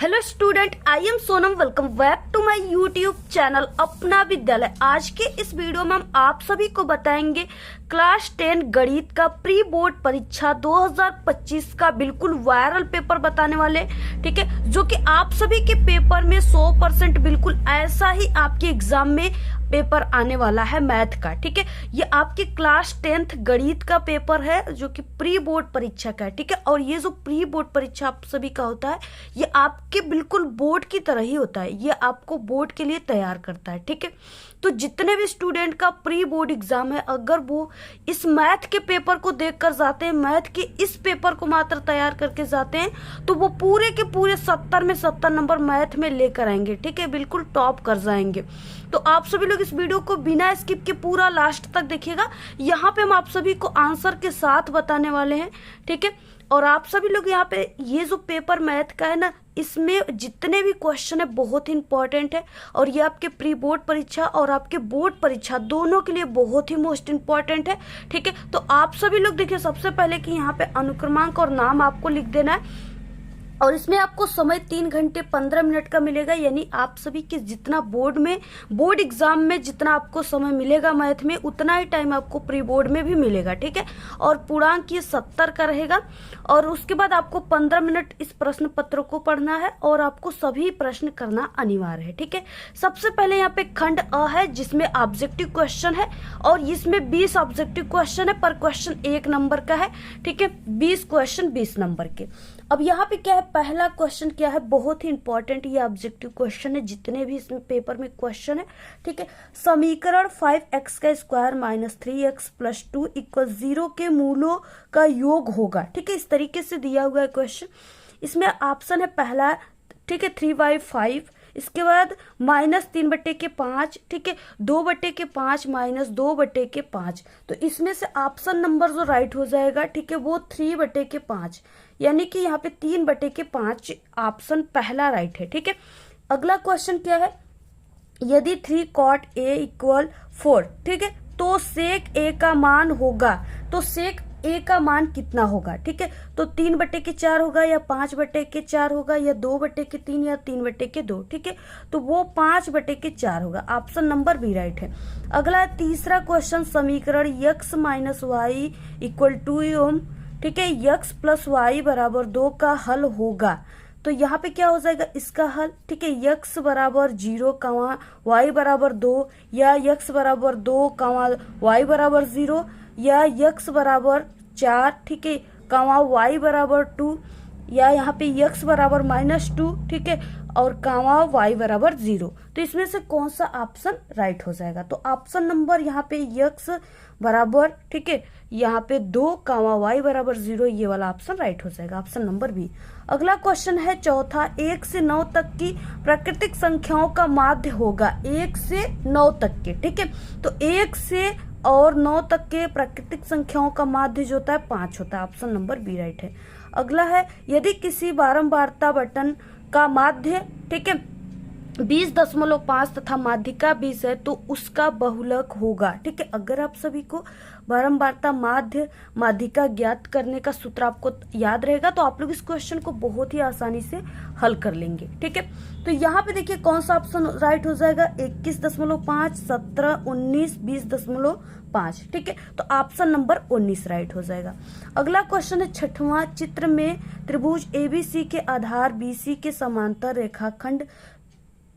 Hello student, I am Sonam. Welcome back to my YouTube channel Apna Vidyalaya. आज के इस video में हम आप सभी को बताएंगे क्लास 10 गणित का प्री बोर्ड परीक्षा 2025 का बिल्कुल वायरल पेपर बताने वाले, ठीक है, जो कि आप सभी के पेपर में 100% बिल्कुल ऐसा ही आपके एग्जाम में पेपर आने वाला है मैथ का। ठीक है, ये आपके क्लास 10th गणित का पेपर है जो कि प्री बोर्ड परीक्षा का है। ठीक है, और ये जो प्री बोर्ड परीक्षा आप सभी का होता है ये आपके बिल्कुल बोर्ड की तरह ही होता है, ये आपको बोर्ड के लिए तैयार करता है। ठीक है, तो जितने भी स्टूडेंट का प्री बोर्ड एग्जाम है, अगर वो इस मैथ के पेपर को देखकर जाते हैं, मैथ के इस पेपर को मात्र तैयार करके जाते हैं, तो वो पूरे के पूरे 70 में 70 नंबर मैथ में लेकर आएंगे। ठीक है, बिल्कुल टॉप कर जाएंगे। तो आप सभी लोग इस वीडियो को बिना स्किप के पूरा लास्ट तक देखिएगा। यहाँ पे हम आप सभी को आंसर के साथ बताने वाले हैं। ठीक है, और आप सभी लोग यहाँ पे ये जो पेपर मैथ का है ना, इसमें जितने भी क्वेश्चन है बहुत ही इंपॉर्टेंट है, और ये आपके प्री बोर्ड परीक्षा और आपके बोर्ड परीक्षा दोनों के लिए बहुत ही मोस्ट इंपॉर्टेंट है। ठीक है, तो आप सभी लोग देखिए, सबसे पहले कि यहाँ पे अनुक्रमांक और नाम आपको लिख देना है, और इसमें आपको समय 3 घंटे 15 मिनट का मिलेगा। यानी आप सभी के जितना बोर्ड एग्जाम में जितना आपको समय मिलेगा मैथ में, उतना ही टाइम आपको प्री बोर्ड में भी मिलेगा। ठीक है, और पूर्णांक ये 70 का रहेगा, और उसके बाद आपको 15 मिनट इस प्रश्न पत्र को पढ़ना है, और आपको सभी प्रश्न करना अनिवार्य है। ठीक है, सबसे पहले यहाँ पे खंड अ है जिसमें ऑब्जेक्टिव क्वेश्चन है, और इसमें 20 ऑब्जेक्टिव क्वेश्चन है, पर क्वेश्चन 1 नंबर का है। ठीक है, 20 क्वेश्चन 20 नंबर के। अब यहाँ पे क्या है, पहला क्वेश्चन क्या है, बहुत ही इंपॉर्टेंट ये ऑब्जेक्टिव क्वेश्चन है, जितने भी इसमें पेपर में क्वेश्चन है। ठीक है, समीकरण 5x का square minus 3x plus 2 equal 0 के मूलों का योग होगा। ठीक है, इस तरीके से दिया हुआ है क्वेश्चन। इसमें ऑप्शन है पहला, ठीक है, 3/5, इसके बाद -3/5, ठीक है, 2/5 माइनस 2/5। तो इसमें से ऑप्शन नंबर जो राइट हो जाएगा, ठीक है, वो 3/5, यानी कि यहाँ पे 3/5 ऑप्शन पहला राइट है। ठीक है, अगला क्वेश्चन क्या है, यदि 3 cot a इक्वल 4, ठीक है, तो sec a का मान होगा, तो sec a का मान कितना होगा। ठीक है, तो 3/4 होगा, या 5/4 होगा, या 2/3, या 3/2। ठीक है, तो वो 5/4 होगा, ऑप्शन नंबर बी राइट है। अगला तीसरा क्वेश्चन, समीकरण x माइनस वाई इक्वल 2 ठीक है, x प्लस वाई बराबर 2 का हल होगा। तो यहाँ पे क्या हो जाएगा इसका हल, ठीक है, x बराबर 0, y बराबर 2, या x बराबर 2, y बराबर 0, या x बराबर 4, ठीक है, y बराबर 2, या यहाँ पे x बराबर -2, ठीक है, और y बराबर 0। तो इसमें से कौन सा ऑप्शन राइट हो जाएगा, तो ऑप्शन नंबर यहाँ पे x बराबर, ठीक है, यहाँ पे 2, y बराबर 0, ये वाला ऑप्शन राइट हो जाएगा, ऑप्शन नंबर बी। अगला क्वेश्चन है चौथा, 1 से 9 तक की प्राकृतिक संख्याओं का माध्य होगा, 1 से 9 तक के। ठीक है, तो 1 से और 9 तक के प्राकृतिक संख्याओं का माध्य जो होता है 5 होता है, ऑप्शन नंबर बी राइट है। अगला है, यदि किसी बारंबारता बटन का माध्य, ठीक है, 20.5 तथा माध्यिका 20 है, तो उसका बहुलक होगा। ठीक है, अगर आप सभी को बारंबारता माध्यिका ज्ञात करने का सूत्र आपको याद रहेगा, तो आप लोग इस क्वेश्चन को बहुत ही आसानी से हल कर लेंगे। ठीक है, तो यहाँ पे देखिए कौन सा ऑप्शन राइट हो जाएगा, 21.5, 17, 19, 20.5। ठीक है, तो ऑप्शन नंबर 19 राइट हो जाएगा। अगला क्वेश्चन है छठवां, चित्र में त्रिभुज एबीसी के आधार बीसी के समांतर रेखाखंड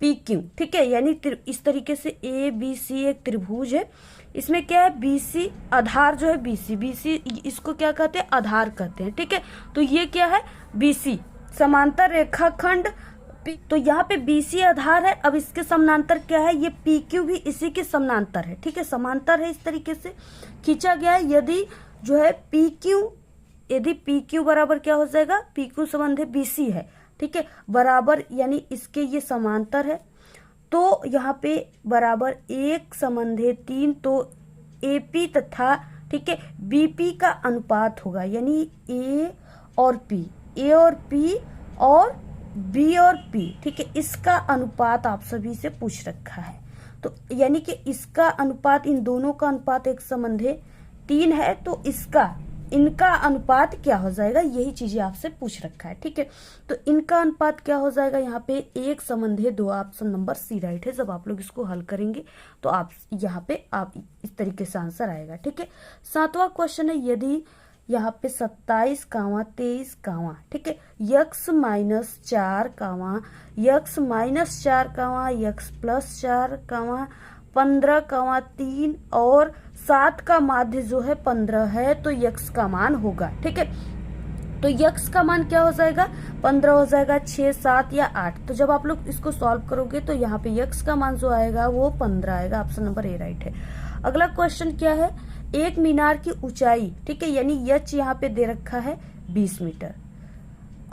PQ, ठीक है, यानी इस तरीके से ABC एक त्रिभुज है, इसमें क्या है, BC आधार जो है, BC इसको क्या कहते हैं, आधार कहते हैं। ठीक है, तो ये क्या है, BC समांतर रेखाखंड, तो यहाँ पे BC आधार है। अब इसके समानांतर क्या है, ये PQ भी इसी के समानांतर है। ठीक है, समांतर है, इस तरीके से खींचा गया है। यदि जो है यदि PQ बराबर क्या हो जाएगा, PQ संबंध है BC है, ठीक है, बराबर, यानी इसके ये समांतर है, तो यहाँ पे बराबर 1 संबंधे 3, तो AP तथा, ठीक है, BP का अनुपात होगा, यानी A और P और B और P, ठीक है, इसका अनुपात आप सभी से पूछ रखा है। तो यानी कि इसका अनुपात, इन दोनों का अनुपात 1 संबंधे 3 है, तो इसका इनका अनुपात क्या हो जाएगा, यही चीजें आपसे पूछ रखा है। ठीक है, तो इनका अनुपात क्या हो जाएगा, यहाँ पे 1:2। ऑप्शन नंबर सी राइट है। जब आप लोग इसको हल करेंगे तो आप यहाँ पे आप इस तरीके से आंसर आएगा। ठीक है, 7वां क्वेश्चन है, यदि यहाँ पे 27, 23, ठीक है, x minus 4, x minus 4, x plus 4, 15, 3 और 7 का माध्य जो है 15 है, तो x का मान होगा। ठीक है, तो x का मान क्या हो जाएगा, 15 हो जाएगा, 6, 7 या 8। तो जब आप लोग इसको सॉल्व करोगे तो यहाँ पे x का मान जो आएगा वो 15 आएगा। ऑप्शन नंबर ए राइट है। अगला क्वेश्चन क्या है, एक मीनार की ऊंचाई, ठीक है, यानी h यहाँ पे दे रखा है 20 मीटर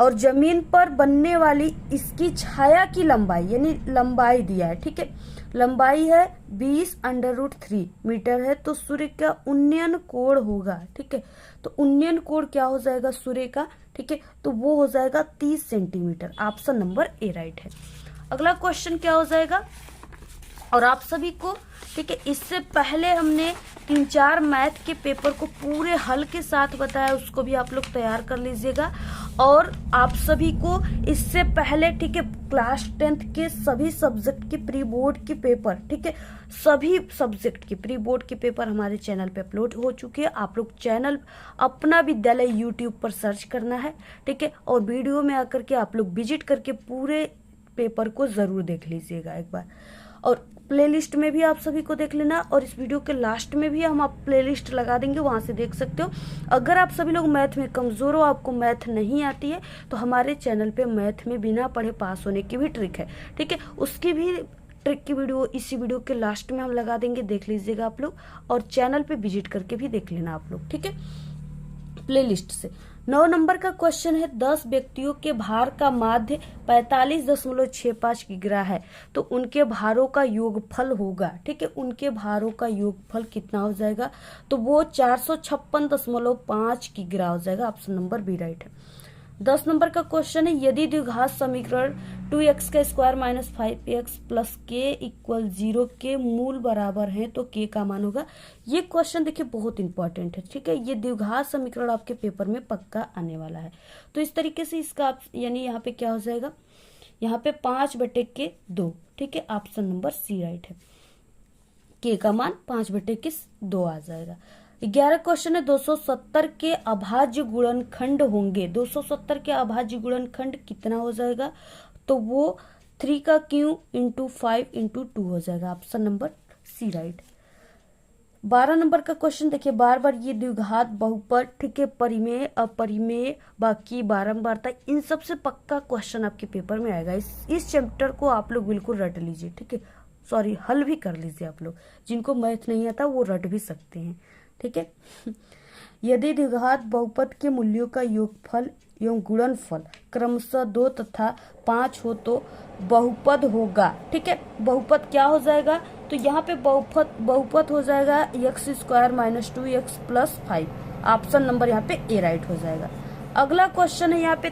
और जमीन पर बनने वाली इसकी छाया की लंबाई, यानी लंबाई दिया है। ठीक है, लंबाई है 20√3 मीटर है, तो सूर्य का उन्नयन कोण होगा। ठीक है, तो उन्नयन कोण क्या हो जाएगा सूर्य का, ठीक है, तो वो हो जाएगा 30 centimetre. Option number A right है। अगला क्वेश्चन क्या हो जाएगा, और आप सभी को, ठीक है, इससे पहले हमने 3-4 मैथ के पेपर को पूरे हल के साथ बताया, उसको भी आप लोग तैयार कर लीजिएगा। और आप सभी को इससे पहले, ठीक है, क्लास 10th के सभी सब्जेक्ट के प्री बोर्ड के पेपर, ठीक है, सभी सब्जेक्ट के प्री बोर्ड के पेपर हमारे चैनल पे अपलोड हो चुके हैं। आप लोग चैनल अपना विद्यालय यूट्यूब पर सर्च करना है। ठीक है, और वीडियो में आकर के आप लोग विजिट करके पूरे पेपर को जरूर देख लीजिएगा एक बार, और प्लेलिस्ट में भी आप सभी को देख लेना, और इस वीडियो के लास्ट में भी हम आप प्लेलिस्ट लगा देंगे, वहां से देख सकते हो। अगर आप सभी लोग मैथ में कमजोर हो, आपको मैथ नहीं आती है, तो हमारे चैनल पे मैथ में बिना पढ़े पास होने की भी ट्रिक है। ठीक है, उसकी भी ट्रिक की वीडियो इसी वीडियो के लास्ट में हम लगा देंगे, देख लीजिएगा आप लोग, और चैनल पे विजिट करके भी देख लेना आप लोग। ठीक है, प्लेलिस्ट से 9 नंबर का क्वेश्चन है, 10 व्यक्तियों के भार का माध्य 45.65 किग्रा है, तो उनके भारों का योगफल होगा। ठीक है, उनके भारों का योगफल कितना हो जाएगा, तो वो 456.5 किग्रा हो जाएगा। ऑप्शन नंबर बी राइट है। 10 नंबर का क्वेश्चन है, यदि द्विघात समीकरण 2x का square minus 5x plus k equal 0 के मूल बराबर है, तो k का मान होगा। ये क्वेश्चन देखिए बहुत इंपॉर्टेंट है। ठीक है, ये द्विघात समीकरण आपके पेपर में पक्का आने वाला है। तो इस तरीके से इसका यानी यहाँ पे क्या हो जाएगा, यहाँ पे 5/2। ठीक है, ऑप्शन नंबर सी राइट है। k का मान 5/2 आ जाएगा। 11 क्वेश्चन है, 270 के अभाज्य गुणनखंड होंगे। 270 के अभाज्य गुणनखंड कितना हो जाएगा, तो वो 3 का क्यू इंटू 5 इंटू 2 हो जाएगा। Option number C right. 12 number का क्वेश्चन देखिए, बार बार ये द्विघात बहुपद, ठीक है, परिमेय अपरिमेय बाकी बारंबारता, इन सब से पक्का क्वेश्चन आपके पेपर में आएगा। इस चैप्टर को आप लोग बिल्कुल रट लीजिए। ठीक है, सॉरी, हल भी कर लीजिए। आप लोग जिनको मैथ नहीं आता वो रट भी सकते हैं। ठीक है, यदि द्विघात बहुपद के मूल्यों का योगफल एवं गुणनफल क्रमशः 2 तथा 5 हो तो बहुपद होगा। ठीक है, बहुपद क्या हो जाएगा, तो यहाँ पे बहुपद हो जाएगा x² minus 2x plus 5। Option number यहाँ पे ए राइट हो जाएगा। अगला क्वेश्चन है यहाँ पे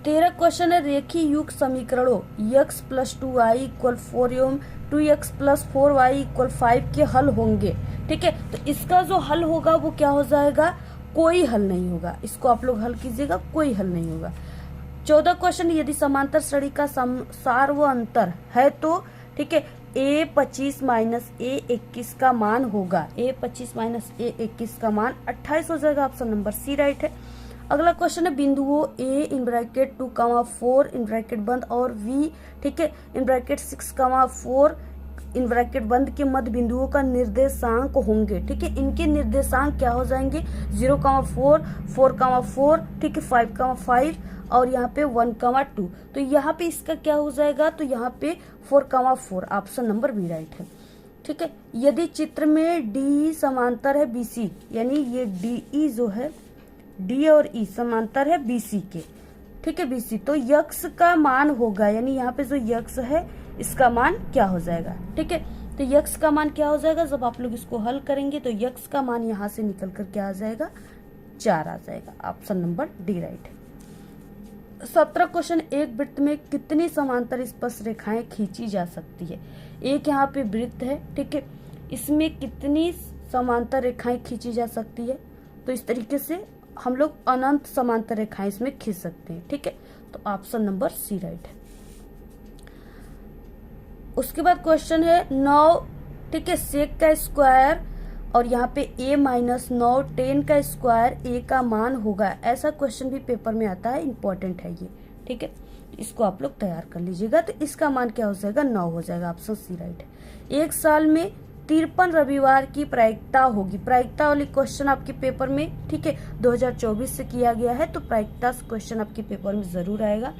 13 क्वेश्चन है, रेखीय युग समीकरणों x प्लस 2y इक्वल 4 एवं 2x प्लस 4y इक्वल 5 के हल होंगे। ठीक है, तो इसका जो हल होगा वो क्या हो जाएगा, कोई हल नहीं होगा। इसको आप लोग हल कीजिएगा, कोई हल नहीं होगा। 14 क्वेश्चन, यदि समांतर श्रेणी का सार्वअंतर है तो, ठीक है, a25 माइनस a21 का मान होगा। a25 माइनस a21 का मान 28 हो जाएगा। ऑप्शन नंबर सी राइट है। अगला क्वेश्चन है, बिंदुओं a in bracket 2, 4 in bracket बंद और v, ठीक है, इन ब्रैकेट 6, 4 इन ब्रैकेट बंद के मध्य बिंदुओं का निर्देशांक होंगे। ठीक है, इनके निर्देशांक क्या हो जाएंगे, 0, 4, 4, ठीक है, 5, 5 और यहाँ पे 1, 2। तो यहाँ पे इसका क्या हो जाएगा, तो यहाँ पे 4, 4। ऑप्शन नंबर बी राइट है। ठीक है, यदि चित्र में डी समांतर है BC, यानी ये DE जो है, D और E समांतर है BC के, ठीक है, BC, तो यक्स का मान होगा, यानी यहाँ पे जो यक्स है इसका मान क्या हो जाएगा। ठीक है, तो यक्स का मान क्या हो जाएगा, जब आप लोग इसको हल करेंगे तो यक्स का मान यहाँ से निकल कर क्या आ जाएगा, 4 आ जाएगा। ऑप्शन नंबर डी राइट है। 17 क्वेश्चन, एक वृत्त में कितनी समांतर स्पर्श रेखाएं खींची जा सकती है। एक यहाँ पे वृत्त है, ठीक है, इसमें कितनी समांतर रेखाएं खींची जा सकती है। तो इस तरीके से हम लोग अनंत समांतर रेखाएं इसमें खींच सकते हैं। ठीक है, तो ऑप्शन नंबर सी राइट है। उसके बाद क्वेश्चन है 9, ठीक है, सेक का स्क्वायर और यहाँ पे a माइनस 9 10 का स्क्वायर a का मान होगा। ऐसा क्वेश्चन भी पेपर में आता है, इंपॉर्टेंट है ये। ठीक है, इसको आप लोग तैयार कर लीजिएगा। तो इसका मान क्या हो जाएगा, 9 हो जाएगा, ऑप्शन सी राइट है। एक साल में 53 रविवार की प्रायिकता होगी। प्रायिकता वाली क्वेश्चन आपके पेपर में, ठीक है, 2024 से किया गया है, तो प्रायिकता क्वेश्चन आपके पेपर में जरूर आएगा।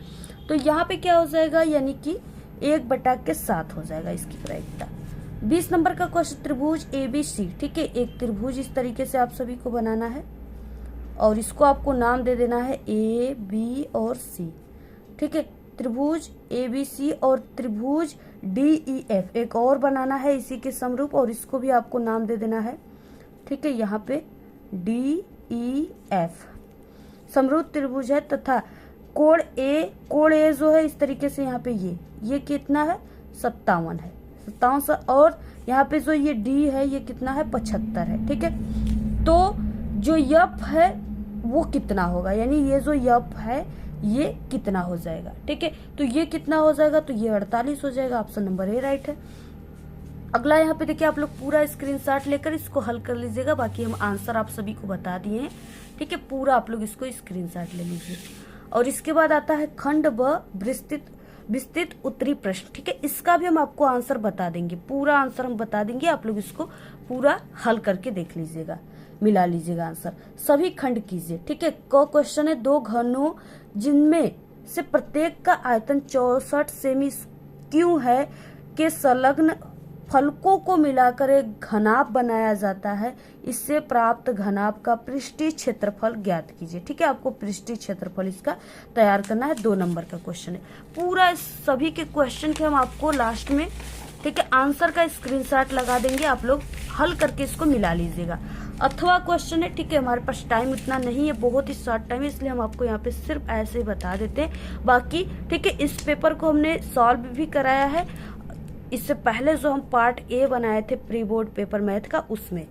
तो यहाँ पे क्या हो जाएगा, यानी कि 1/7 हो जाएगा इसकी प्रायिकता। 20 नंबर का क्वेश्चन, त्रिभुज ABC, ठीक है, एक त्रिभुज इस तरीके से आप सभी को बनाना है और इसको आपको नाम दे देना है A, B और C। ठीक है, त्रिभुज ABC और त्रिभुज DEF एक और बनाना है इसी के समरूप और इसको भी आपको नाम दे देना है। ठीक है, यहाँ पे DEF समरूप त्रिभुज है तथा कोण A जो है इस तरीके से यहाँ पे ये कितना है, 57 है, 57। और यहाँ पे जो ये D है ये कितना है, 75 है। ठीक है, तो जो F है वो कितना होगा, यानी ये जो F है ये कितना हो जाएगा। ठीक है, तो ये कितना हो जाएगा, तो ये 48 हो जाएगा, ऑप्शन नंबर ए राइट है। अगला यहाँ पे देखिए, आप लोग पूरा स्क्रीनशॉट लेकर इसको हल कर लीजिएगा। बाकी हम आंसर आप सभी को बता दिए हैं। ठीक है, पूरा आप लोग इसको स्क्रीनशॉट ले लीजिए। और इसके बाद आता है खंड ब विस्तृत उत्तरी प्रश्न। ठीक है, इसका भी हम आपको आंसर बता देंगे, पूरा आंसर हम बता देंगे। आप लोग इसको पूरा हल करके देख लीजिएगा, मिला लीजिएगा आंसर, सभी खंड कीजिए। ठीक है, क्वेश्चन है 2 घनों जिनमें से प्रत्येक का आयतन 64 सेमी क्यों है के संलग्न फलकों को मिलाकर एक घनाभ बनाया जाता है। इससे प्राप्त घनाभ का पृष्ठीय क्षेत्रफल ज्ञात कीजिए। ठीक है, आपको पृष्ठीय क्षेत्रफल इसका तैयार करना है। 2 नंबर का क्वेश्चन है। पूरा सभी के क्वेश्चन के हम आपको लास्ट में, ठीक है, आंसर का स्क्रीनशॉट लगा देंगे। आप लोग हल करके इसको मिला लीजिएगा। अथवा क्वेश्चन है, ठीक है, हमारे पास टाइम इतना नहीं है, बहुत ही शॉर्ट टाइम है, इसलिए हम आपको यहाँ पे सिर्फ ऐसे ही बता देते हैं। बाकी ठीक है, इस पेपर को हमने सॉल्व भी कराया है। इससे पहले जो हम पार्ट A बनाए थे प्री बोर्ड पेपर मैथ का, उसमें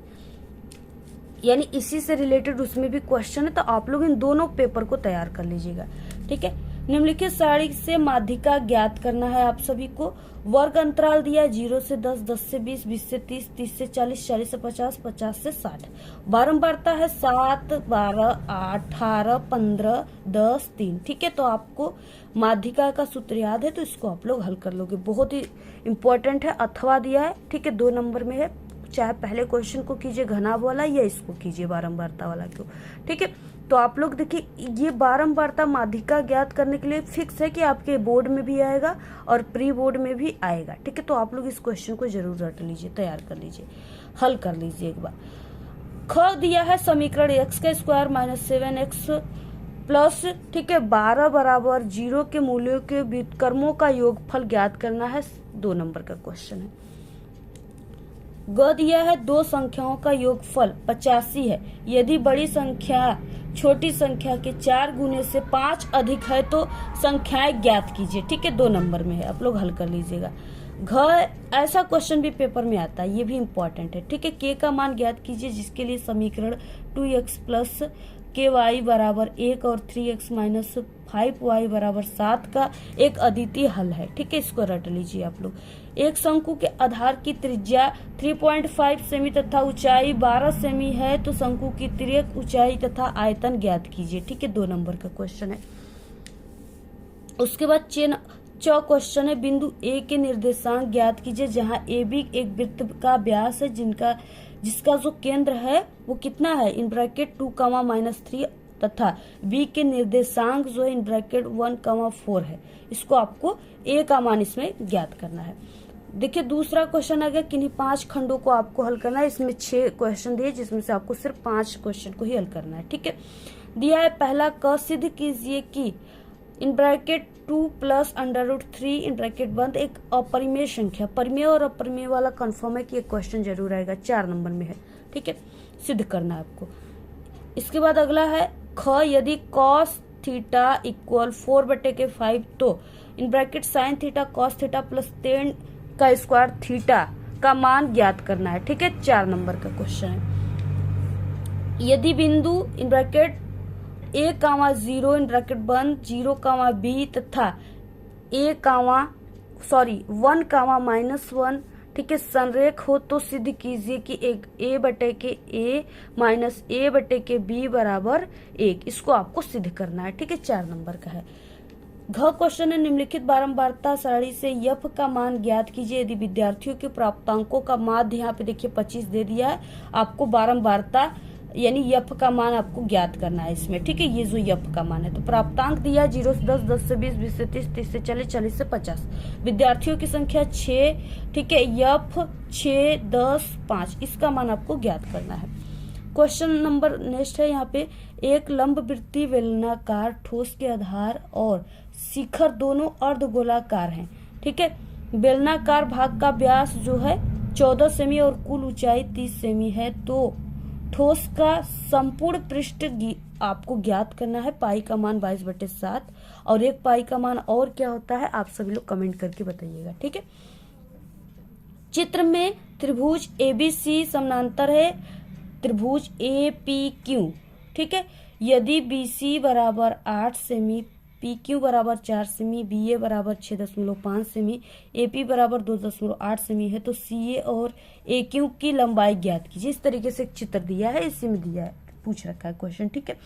यानी इसी से रिलेटेड उसमें भी क्वेश्चन है। तो आप लोग इन दोनों पेपर को तैयार कर लीजिएगा। ठीक है, निम्नलिखित सारणी से माध्यिका ज्ञात करना है आप सभी को। वर्ग अंतराल दिया है 0 से 10, 10 से 20, 20 से 30, 30 से 40, 40 से 50, 50 से 60। बारंबारता है 7, 12, 8, 18, 15, 10, 3। ठीक है, तो आपको माध्यिका का सूत्र याद है, तो इसको आप लोग हल कर लोगे। बहुत ही इंपॉर्टेंट है। अथवा दिया है, ठीक है, 2 नंबर में है। चाहे पहले क्वेश्चन को कीजिए घनाभ वाला या इसको कीजिए बारंबारता वाला क्यों। ठीक है, तो आप लोग देखिए, ये बारंबारता माध्यिका ज्ञात करने के लिए फिक्स है कि आपके बोर्ड में भी आएगा और प्री बोर्ड में भी आएगा। ठीक है, तो आप लोग इस क्वेश्चन को जरूर रट लीजिए, तैयार कर लीजिए, हल कर लीजिए एक बार। ख दिया है समीकरण x का स्क्वायर माइनस 7x प्लस, ठीक है, 12 बराबर 0 के मूल्यों के व्युत्क्रमों का योगफल ज्ञात करना है। 2 नंबर का क्वेश्चन है। ग दिया है 2 संख्याओं का योगफल 85 है। यदि बड़ी संख्या छोटी संख्या के 4 गुने से 5 अधिक है तो संख्याएं ज्ञात कीजिए। ठीक है, 2 नंबर में है, आप लोग हल कर लीजिएगा। घ ऐसा क्वेश्चन भी पेपर में आता है, ये भी इंपॉर्टेंट है। ठीक है, के का मान ज्ञात कीजिए, जिसके लिए समीकरण 2x प्लस के वाई बराबर 1 और 3x माइनस 5y बराबर 7 का एक अद्वितीय हल है। ठीक है, इसको रट लीजिए आप लोग। एक शंकु के आधार की त्रिज्या 3.5 सेमी तथा ऊंचाई 12 सेमी है, तो शंकु की तिर्यक ऊंचाई तथा आयतन ज्ञात कीजिए। ठीक है, 2 नंबर का क्वेश्चन है। उसके बाद क्वेश्चन है, बिंदु A के निर्देशांक ज्ञात कीजिए, जहां AB एक वृत्त का व्यास है जिसका जो केंद्र है वो कितना है, इन ब्रैकेट 2, तथा B के निर्देशांक जो है इन ब्रैकेट 1, 4 है। इसको आपको A का मान इसमें ज्ञात करना है। देखिए, दूसरा क्वेश्चन आ गया, किन्हीं 5 खंडों को आपको हल करना है। इसमें 6 क्वेश्चन दिए, जिसमें से आपको सिर्फ 5 क्वेश्चन को ही हल करना है। ठीक है, दिया है पहला, क सिद्ध कीजिए कि in bracket 2 plus √3 in bracket बंद एक अपरिमेय संख्या। परिमेय और अपरिमेय वाला कंफर्म है कि एक क्वेश्चन जरूर आएगा, 4 नंबर में है। ठीक है, सिद्ध करना है आपको। इसके बाद अगला है ख, यदि cos थीटा इक्वल 4/5 तो in bracket sin theta cos theta plus 10 का स्क्वायर थीटा का मान ज्ञात करना है। ठीक है, 4 नंबर का क्वेश्चन है। यदि बिंदु in bracket a, 0 in bracket बंद 0, b तथा 1, -1 ठीक है संरेख हो तो सिद्ध कीजिए कि एक a बटे के a माइनस a बटे के b बराबर 1। इसको आपको सिद्ध करना है। ठीक है, 4 नंबर का है। घ क्वेश्चन है, निम्नलिखित बारंबारता सारणी से यफ का मान ज्ञात कीजिए यदि विद्यार्थियों के प्राप्तांकों का माध्य यहाँ पे देखिए 25 दे दिया है, आपको बारंबारता यानी यफ का मान आपको ज्ञात करना है इसमें। ठीक है, ये जो यफ का मान है तो प्राप्तांक दिया है 0 से 10, 10 से 20, 20 से 30, 30 से 40, 40 से 50। विद्यार्थियों की संख्या 6। ठीक है, यफ 6, 10, 5 इसका मान आपको ज्ञात करना है। क्वेश्चन नंबर नेक्स्ट है यहाँ पे, एक लंबवृत्तीय बेलनाकार ठोस के आधार और शिखर दोनों अर्धगोलाकार हैं। ठीक है, बेलनाकार भाग का व्यास जो है 14 सेमी और कुल ऊंचाई 30 सेमी है तो ठोस का संपूर्ण पृष्ठ आपको ज्ञात करना है। पाई का मान 22/7 और एक पाई का मान और क्या होता है आप सभी लोग कमेंट करके बताइएगा। ठीक है, चित्र में त्रिभुज ABC समानांतर है त्रिभुज APQ। ठीक है, यदि BC बराबर 8 सेमी, PQ बराबर 4 सेमी, BA बराबर 6.5 सेमी, AP बराबर 2.8 सेमी है तो CA और AQ की लंबाई ज्ञात कीजिए। इस तरीके से एक चित्र दिया है, इसी में दिया है, पूछ रखा है क्वेश्चन। ठीक है,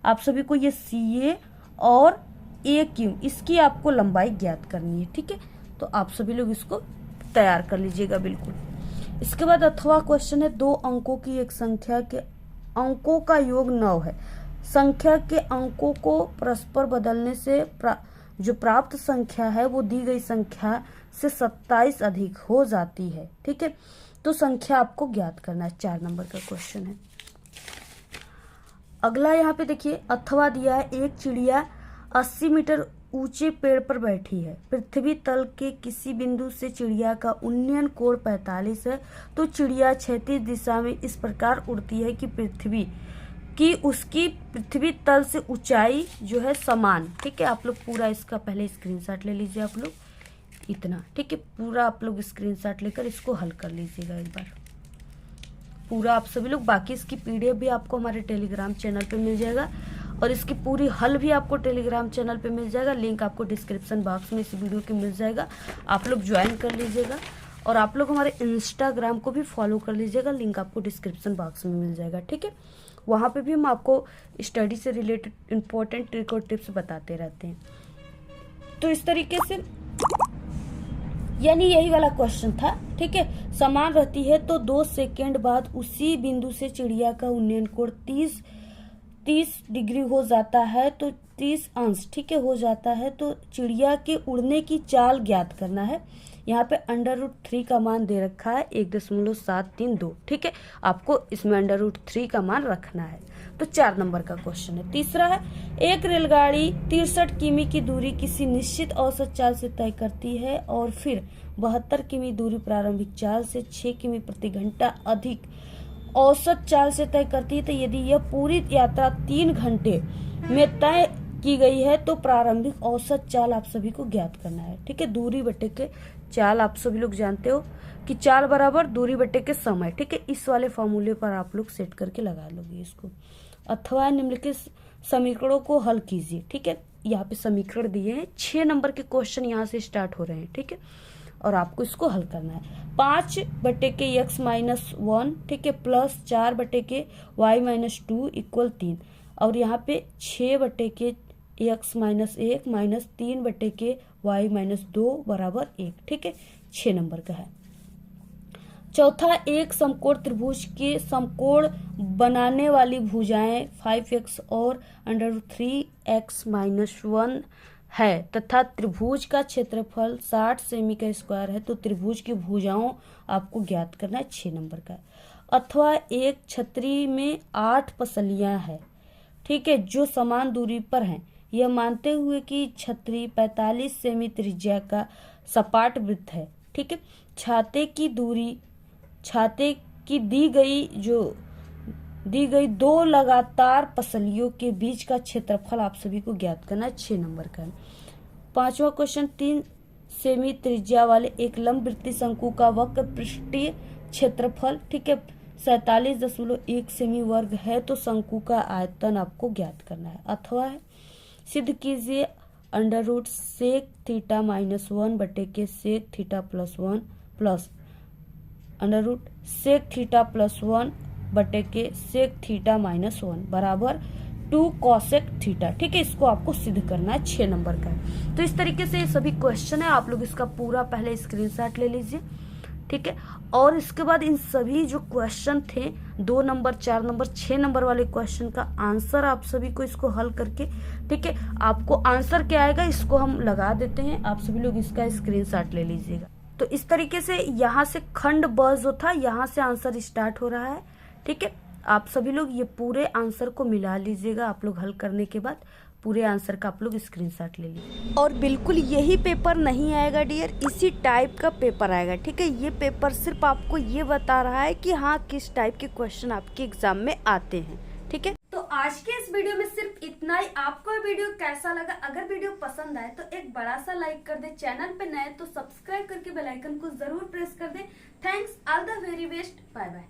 आप सभी को ये CA और AQ इसकी आपको लंबाई ज्ञात करनी है। ठीक है, तो आप सभी लोग इसको तैयार कर लीजिएगा बिल्कुल। इसके बाद अथवा क्वेश्चन है, 2 अंकों की एक संख्या के अंकों का योग 9 है। संख्या के अंकों को परस्पर बदलने से जो प्राप्त संख्या है वो दी गई संख्या से 27 अधिक हो जाती है। ठीक है, तो संख्या आपको ज्ञात करना है। 4 नंबर का क्वेश्चन है। अगला यहाँ पे देखिए, अथवा दिया है, एक चिड़िया 80 मीटर ऊंचे पेड़ पर बैठी है। पृथ्वी तल के किसी बिंदु से चिड़िया का उन्नयन कोण 45 है तो चिड़िया क्षैतिज दिशा में इस प्रकार उड़ती है कि उसकी पृथ्वी तल से ऊंचाई जो है समान। ठीक है, आप लोग पूरा इसका पहले स्क्रीनशॉट ले लीजिए आप लोग इतना। ठीक है, पूरा आप लोग स्क्रीनशॉट लेकर इसको हल कर लीजिएगा एक बार पूरा आप सभी लोग। बाकी इसकी PDF भी आपको हमारे टेलीग्राम चैनल पे मिल जाएगा और इसकी पूरी हल भी आपको टेलीग्राम चैनल पे मिल जाएगा। लिंक आपको डिस्क्रिप्शन बॉक्स में इस वीडियो के मिल जाएगा, आप लोग ज्वाइन कर लीजिएगा। और आप लोग हमारे इंस्टाग्राम को भी फॉलो कर लीजिएगा, लिंक आपको डिस्क्रिप्शन बॉक्स में मिल जाएगा। ठीक है, वहाँ पे भी हम आपको स्टडी से रिलेटेड इंपॉर्टेंट ट्रिक और टिप्स बताते रहते हैं। तो इस तरीके से यानी यही वाला क्वेश्चन था। ठीक है, समान रहती है तो 2 सेकेंड बाद उसी बिंदु से चिड़िया का उन्नयन कोण 30 डिग्री हो जाता है तो 30 अंश ठीक है हो जाता है तो चिड़िया के उड़ने की चाल ज्ञात करना है। यहाँ पे √3 का मान दे रखा है 1.732। ठीक है, आपको इसमें √3 का मान रखना है। तो 4 नंबर का क्वेश्चन है। तीसरा है, एक रेलगाड़ी 63 किमी की दूरी किसी निश्चित औसत चाल से तय करती है और फिर 72 किमी दूरी प्रारंभिक चाल से 6 किमी प्रति घंटा अधिक औसत चाल से तय करती है तो यदि यह पूरी यात्रा 3 घंटे में तय की गई है तो प्रारंभिक औसत चाल आप सभी को ज्ञात करना है। ठीक है, दूरी बटे के चाल आप सभी लोग जानते हो कि चाल बराबर दूरी बटे के समय। ठीक है, इस वाले फॉर्मूले पर आप लोग सेट करके लगा लोगे इसको। अथवा निम्नलिखित समीकरणों को हल कीजिए। ठीक है, यहाँ पे समीकरण दिए हैं, 6 नंबर के क्वेश्चन यहाँ से स्टार्ट हो रहे हैं। ठीक है, और आपको इसको हल करना है। 5 बटे के x - 1 ठीक है प्लस 4 बटे के y - 2 = 3 और यहाँ पे 6 बटे के x - 1 माइनस 3 बटे के y - 2 बराबर 1। ठीक है, 6 नंबर का है। चौथा, एक समकोण त्रिभुज के समकोण बनाने वाली भुजाएं 5x और √3x - 1 है तथा त्रिभुज का क्षेत्रफल 60 सेमी का स्क्वायर है तो त्रिभुज की भुजाओं आपको ज्ञात करना है। 6 नंबर का। अथवा एक छतरी में 8 पसलियां हैं ठीक है जो समान दूरी पर हैं, यह मानते हुए कि छतरी 45 सेमी त्रिज्या का सपाट वृत्त है। ठीक है, छाते की दी गई 2 लगातार पसलियों के बीच का क्षेत्रफल आप सभी को ज्ञात करना है। 6 नंबर का। 5वां क्वेश्चन, 3 सेमी त्रिज्या वाले एक लंबवृत्तीय शंकु का वक्र पृष्ठीय क्षेत्रफल, ठीक है, 47.1 सेमी वर्ग है तो शंकु का आयतन आपको ज्ञात करना है। अथवा है सिद्ध कीजिए under root sec theta minus 1 बटे के sec theta plus 1 plus under root sec theta plus 1 बटे के सेक थीटा माइनस 1 बराबर 2 कॉसेक थीटा। ठीक है, इसको आपको सिद्ध करना है, 6 नंबर का है। तो इस तरीके से ये सभी क्वेश्चन है, आप लोग इसका पूरा पहले स्क्रीनशॉट ले लीजिए। ठीक है, और इसके बाद इन सभी जो क्वेश्चन थे 2 नंबर 4 नंबर 6 नंबर वाले क्वेश्चन का आंसर आप सभी को इसको हल करके, ठीक है, आपको आंसर क्या आएगा इसको हम लगा देते हैं, आप सभी लोग इसका स्क्रीनशॉट ले लीजिएगा। तो इस तरीके से यहाँ से खंड ब जो था यहाँ से आंसर स्टार्ट हो रहा है। ठीक है, आप सभी लोग ये पूरे आंसर को मिला लीजिएगा, आप लोग हल करने के बाद पूरे आंसर का आप लोग स्क्रीनशॉट ले लीजिए। और बिल्कुल यही पेपर नहीं आएगा डियर, इसी टाइप का पेपर आएगा। ठीक है, ये पेपर सिर्फ आपको ये बता रहा है कि हाँ किस टाइप के क्वेश्चन आपके एग्जाम में आते हैं। ठीक है, तो आज के इस वीडियो में सिर्फ इतना ही। आपको वीडियो कैसा लगा? अगर वीडियो पसंद आए तो एक बड़ा सा लाइक कर दे, चैनल पे नए तो सब्सक्राइब करके बेल आइकन को जरूर प्रेस कर दे। Thanks, all the very best, bye bye.